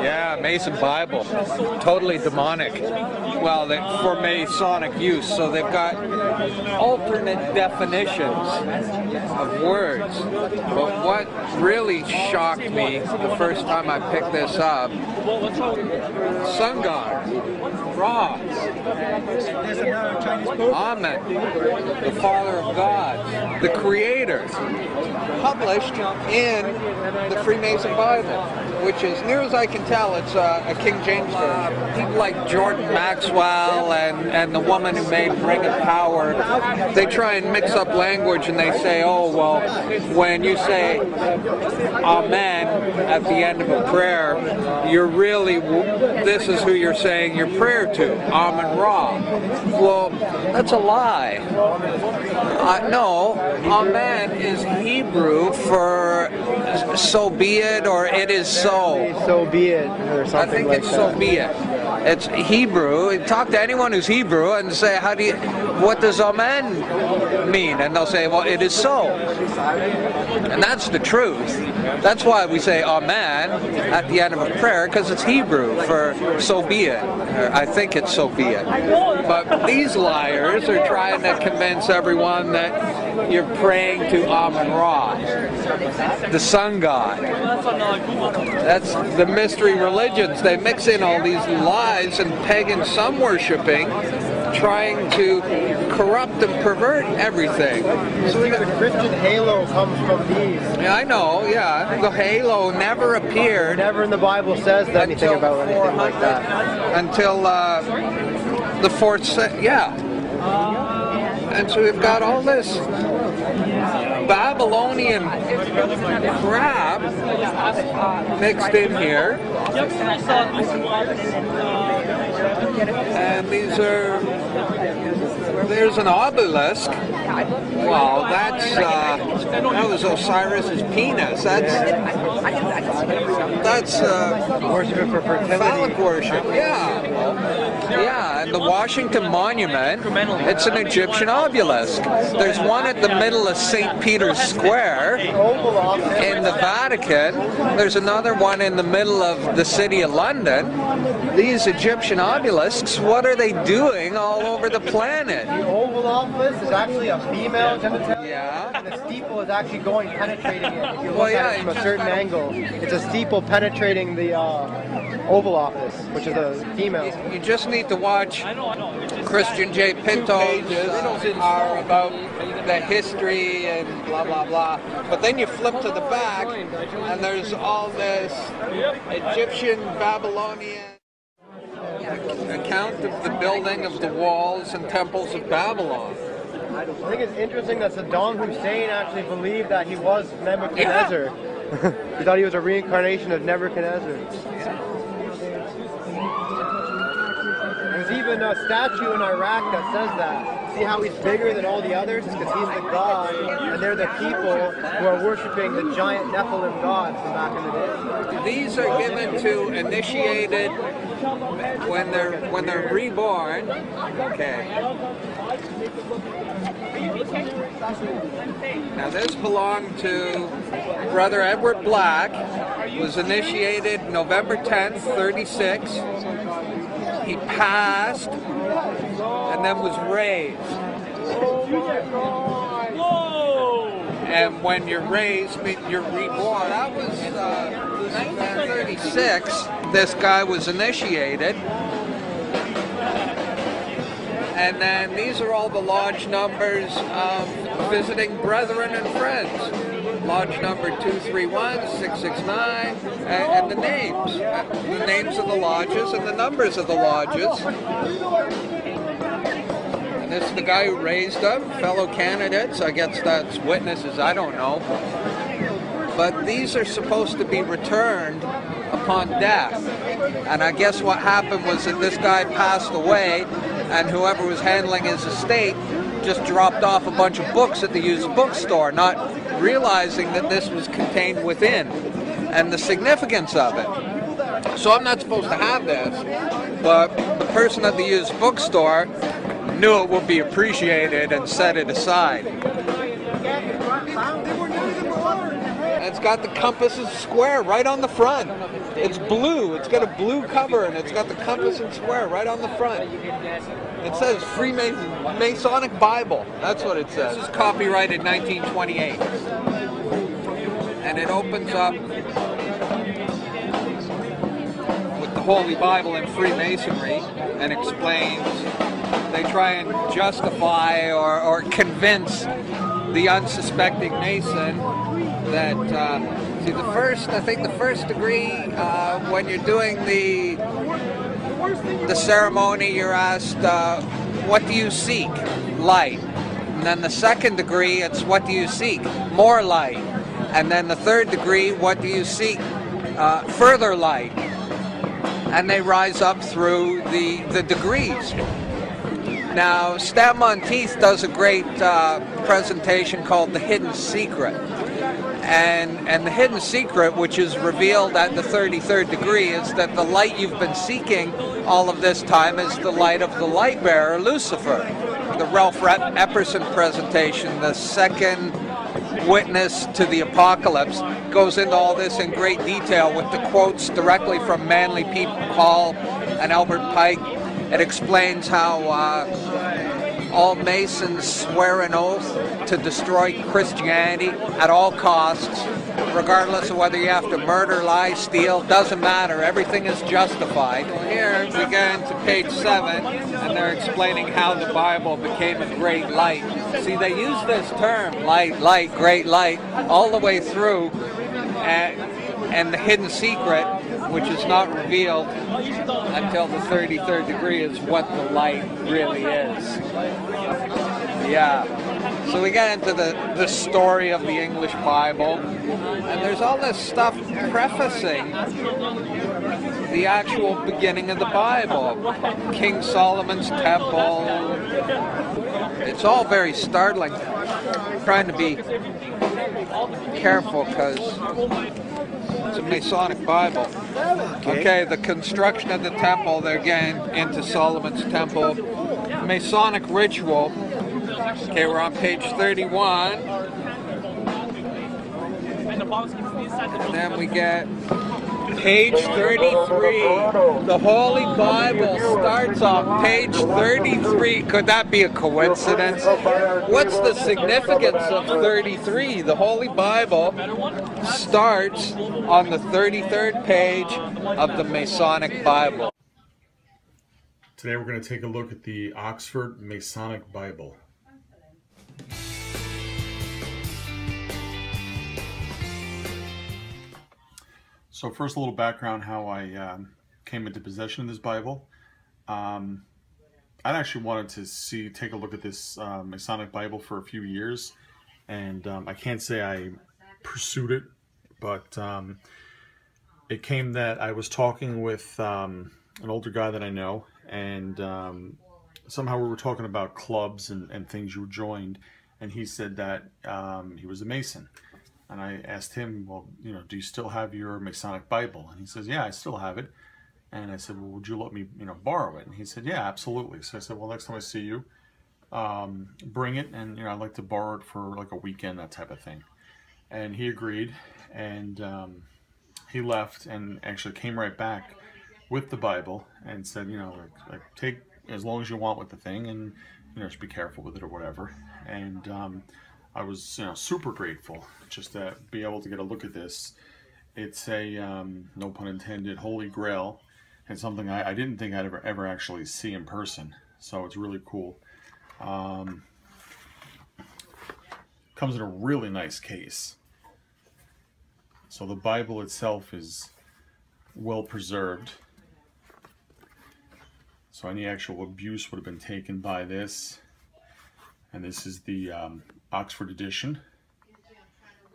Yeah, Mason Bible. Totally demonic. Well, for Masonic use. So they've got alternate definitions of words. But what really shocked me the first time I picked this up, sun god, Ra, Amen, the Father of God, the Creator, published in the Freemason Bible, which is, near as I can tell, it's a King James version. People like Jordan Maxwell and the woman who made Ring of Power, they try and mix up language and they say, oh, well, when you say Amen at the end of a prayer, you're really, this is who you're saying your prayer to, Amen Ra. Well, that's a lie. No, Amen is Hebrew for so be it, or it is so. So be it, or something like that. I think it's so be it. It's Hebrew. Talk to anyone who's Hebrew and say, what does Amen mean? And they'll say, well, it is so. And that's the truth. That's why we say Amen at the end of a prayer, because it's Hebrew for so be it. Or I think it's so be it. But these liars are trying to convince everyone that you're praying to Amen Ra, the sun god. That's the mystery religions. They mix in all these lies and pagan sun worshipping, trying to corrupt and pervert everything. So the Christian halo comes from these. Yeah, I know, yeah. The halo never appeared. Never in the Bible says anything about anything like that. Until the 4th century, yeah. And so we've got all this Babylonian crap mixed in here. And these are, there's an obelisk. Wow, that was Osiris's penis. That's worship for fertility. Phallic worship, yeah. Yeah, and the Washington Monument, it's an Egyptian obelisk. There's one at the middle of St. Peter's Square in the Vatican. There's another one in the middle of the city of London. These Egyptian obelisks, what are they doing all over the planet? The Oval Office is actually a female genitalia, yeah. and the steeple is actually penetrating it. If you look at it from a certain angle, it's a steeple penetrating the Oval Office, which is a female. You just need to watch Christian J. Pinto's are about the history and blah blah blah. But then you flip to the back and there's all this Egyptian-Babylonian account of the building of the walls and temples of Babylon. I think it's interesting that Saddam Hussein actually believed that he was Nebuchadnezzar. Yeah. He thought he was a reincarnation of Nebuchadnezzar. There's even a statue in Iraq that says that. See how he's bigger than all the others? It's because he's the god, and they're the people who are worshiping the giant Nephilim gods from back in the day. These are given to initiated when they're reborn. Okay. Now this belonged to Brother Edward Black. Was initiated November 10th, 36. He passed and then was raised. And when you're raised, you're reborn. That was 1936. This guy was initiated. And then these are all the lodge numbers of visiting brethren and friends. Lodge number 231, 669, and the names of the lodges and the numbers of the lodges. And this is the guy who raised them, fellow candidates. I guess that's witnesses, I don't know. But these are supposed to be returned upon death. And I guess what happened was that this guy passed away, and whoever was handling his estate just dropped off a bunch of books at the used bookstore, not realizing that this was contained within and the significance of it. So I'm not supposed to have this, but the person at the used bookstore knew it would be appreciated and set it aside. it's got the compass and square right on the front. It's blue. It's got a blue cover, and it's got the compass and square right on the front. It says Freemason Masonic Bible. That's what it says. This is copyrighted 1928. And it opens up with the Holy Bible in Freemasonry and explains, they try and justify or convince the unsuspecting Mason that, see, I think the first degree, when you're doing the ceremony, you're asked, what do you seek? Light. And then the second degree, it's what do you seek? More light. And then the third degree, what do you seek? Further light. And they rise up through the degrees. Now, Stab Monteith does a great presentation called The Hidden Secret. And the hidden secret, which is revealed at the 33rd degree, is that the light you've been seeking all of this time is the light of the light bearer, Lucifer. The Ralph Epperson presentation, the second witness to the apocalypse, goes into all this in great detail with the quotes directly from Manly P. Hall and Albert Pike. It explains how all Masons swear an oath to destroy Christianity at all costs, regardless of whether you have to murder, lie, steal, doesn't matter. Everything is justified. Here we get into page 7, and they're explaining how the Bible became a great light. See, they use this term, light, light, great light, all the way through, and the hidden secret, which is not revealed until the 33rd degree, is what the light really is. Yeah. So we get into the story of the English Bible, and there's all this stuff prefacing the actual beginning of the Bible. King Solomon's temple. It's all very startling. I'm trying to be careful because it's a Masonic Bible. Okay, the construction of the temple, they're getting into Solomon's temple. Masonic ritual. Okay, we're on page 31. And then we get page 33. The Holy Bible starts on page 33. Could that be a coincidence? What's the significance of 33? The Holy Bible starts on the 33rd page of the Masonic Bible. Today we're going to take a look at the Oxford Masonic Bible. So first, a little background how I came into possession of this Bible. I actually wanted to take a look at this Masonic Bible for a few years, and I can't say I pursued it, but it came that I was talking with an older guy that I know, and somehow we were talking about clubs and things you joined, and he said that he was a Mason. And I asked him, well, you know, do you still have your Masonic Bible? And he says, yeah, I still have it. And I said, well, would you let me, borrow it? And he said, yeah, absolutely. So I said, well, next time I see you, bring it, and I'd like to borrow it for like a weekend, that type of thing. And he agreed, and he left and actually came right back with the Bible and said, like take as long as you want with the thing, and just be careful with it or whatever. And I was super grateful just to be able to get a look at this. It's a no pun intended holy grail, and something I didn't think I'd ever actually see in person. So it's really cool. Comes in a really nice case. So the Bible itself is well preserved. So any actual abuse would have been taken by this. And this is the Oxford edition.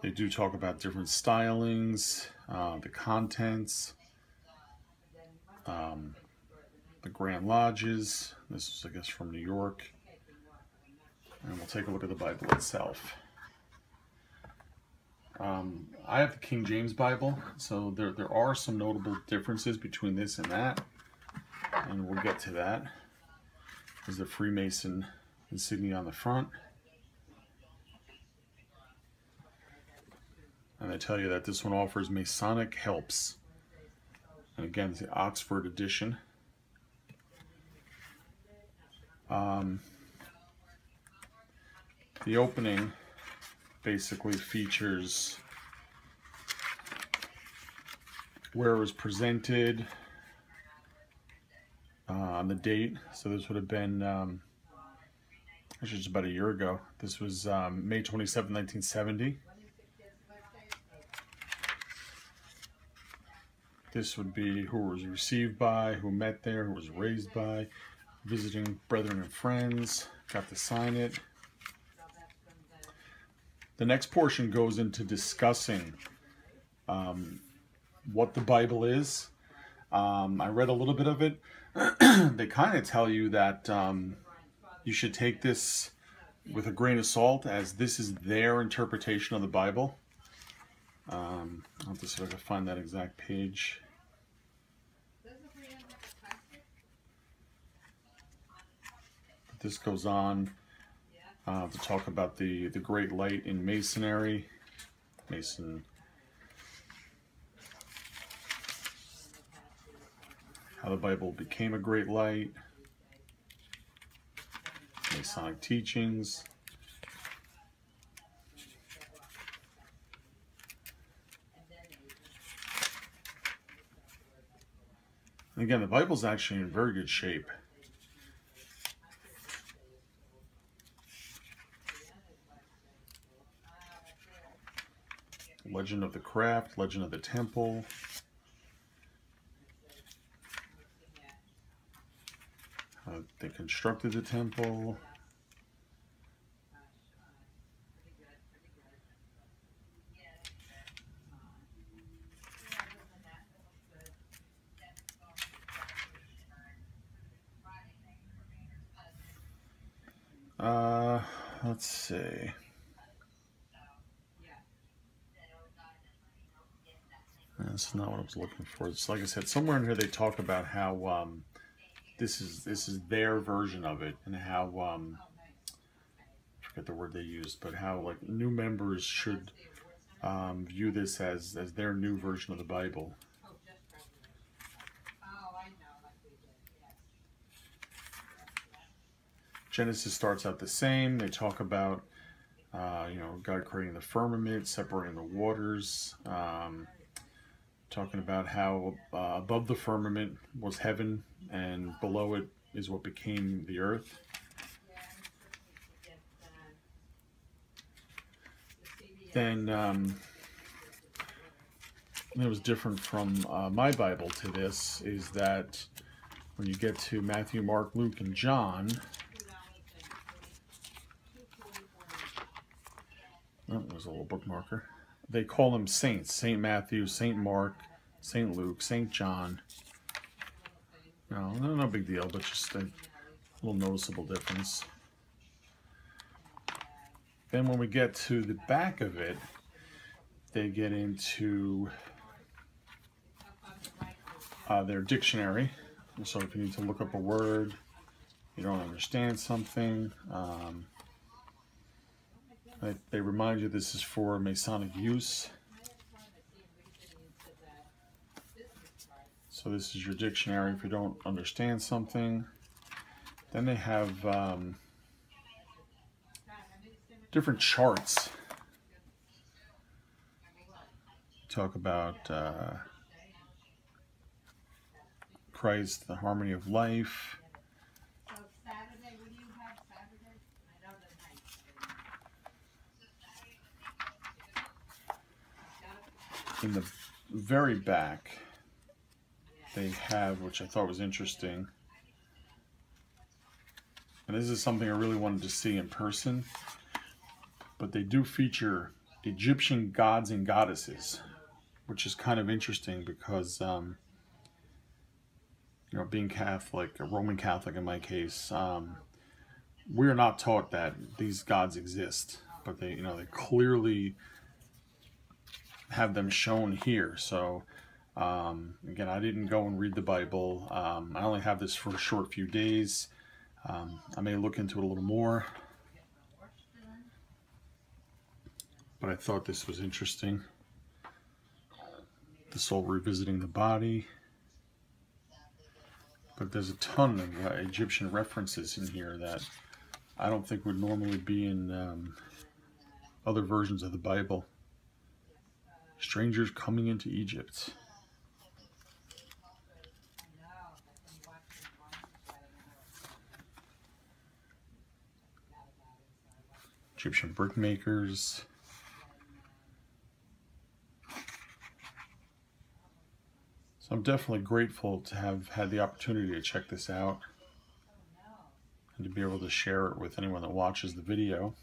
They do talk about different stylings, the contents, the Grand Lodges. This is, I guess, from New York. And we'll take a look at the Bible itself. I have the King James Bible, so there are some notable differences between this and that, and we'll get to that. There's the Freemason insignia on the front. And they tell you that this one offers Masonic helps. And again, it's the Oxford edition. The opening basically features where it was presented, on the date. So this would have been, actually just about a year ago. This was May 27, 1970. This would be who was received by, who met there, who was raised by, visiting brethren and friends, got to sign it. The next portion goes into discussing what the Bible is. I read a little bit of it. They kind of tell you that you should take this with a grain of salt, as this is their interpretation of the Bible. I'll have to see if I can find that exact page. This goes on to talk about the great light in Masonry. How the Bible became a great light. Masonic teachings. And again, the Bible's actually in very good shape. Legend of the Craft, Legend of the Temple. How they constructed the temple. Let's see. That's not what I was looking for. It's like I said, somewhere in here they talk about how this is their version of it, and how I forget the word they used, but how like new members should view this as their new version of the Bible. Genesis starts out the same. They talk about God creating the firmament, separating the waters. Talking about how above the firmament was heaven, and below it is what became the earth. Then it was different from my Bible to this, is that when you get to Matthew, Mark, Luke, and John, oh, there's a little bookmarker. They call them saints. St. Matthew, St. Mark, St. Luke, St. John. No big deal, but just a little noticeable difference. Then when we get to the back of it, they get into their dictionary. So if you need to look up a word, you don't understand something, they remind you this is for Masonic use. So this is your dictionary if you don't understand something. Then they have different charts. Talk about Christ, the harmony of life. In the very back, they have, which I thought was interesting, and this is something I really wanted to see in person, but they do feature Egyptian gods and goddesses, which is kind of interesting because, being Catholic, a Roman Catholic in my case, we're not taught that these gods exist, but they clearly have them shown here. So again, I didn't go and read the Bible. I only have this for a short few days. I may look into it a little more, but I thought this was interesting. soul revisiting the body. But there's a ton of Egyptian references in here that I don't think would normally be in other versions of the Bible. Strangers coming into Egypt. Egyptian brickmakers. So I'm definitely grateful to have had the opportunity to check this out and to be able to share it with anyone that watches the video.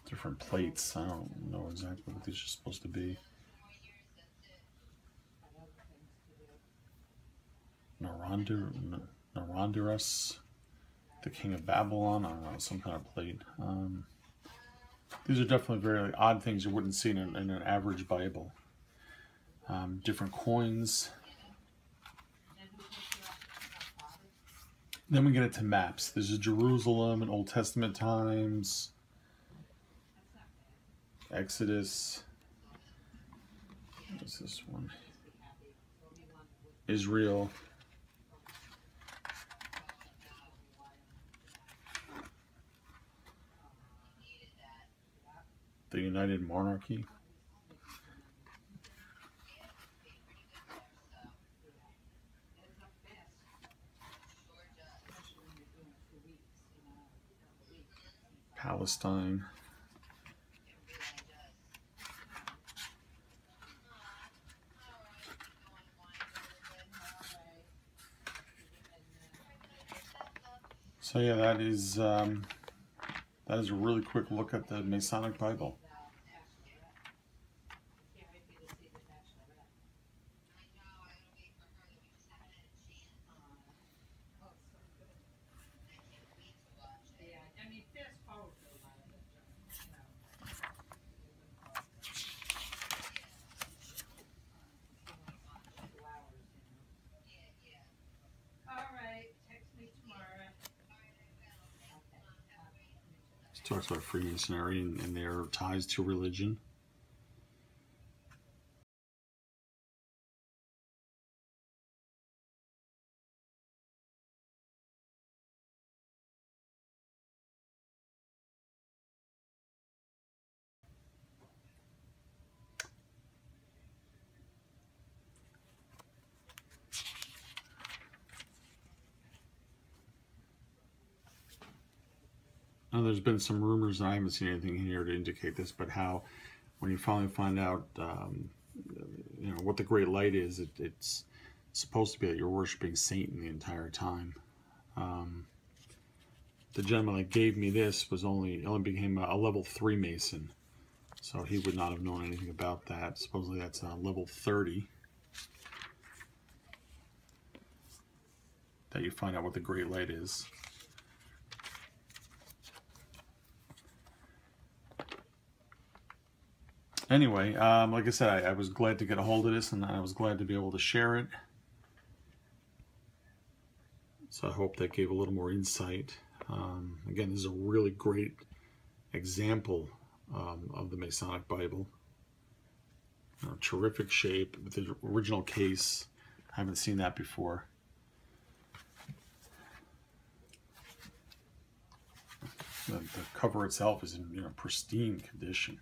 Different plates. I don't know exactly what these are supposed to be. Narandurus, the king of Babylon. I don't know, some kind of plate. These are definitely very odd things you wouldn't see in an average Bible. Different coins. Then we get into maps. This is Jerusalem in Old Testament times. Exodus. What's this one? Israel. The United Monarchy. Palestine. So yeah, that is a really quick look at the Masonic Bible. Talks about Freemasonry and their ties to religion. Now, there's been some rumors, and I haven't seen anything here to indicate this, but how when you finally find out, you know, what the Great Light is, it's supposed to be that you're worshiping Satan the entire time. The gentleman that gave me this was only became a level 3 Mason, so he would not have known anything about that. Supposedly that's level 30 that you find out what the Great Light is. Anyway, like I said, I was glad to get a hold of this, and I was glad to be able to share it. So I hope that gave a little more insight. Again, this is a really great example of the Masonic Bible. Terrific shape with the original case. I haven't seen that before. The cover itself is in pristine condition.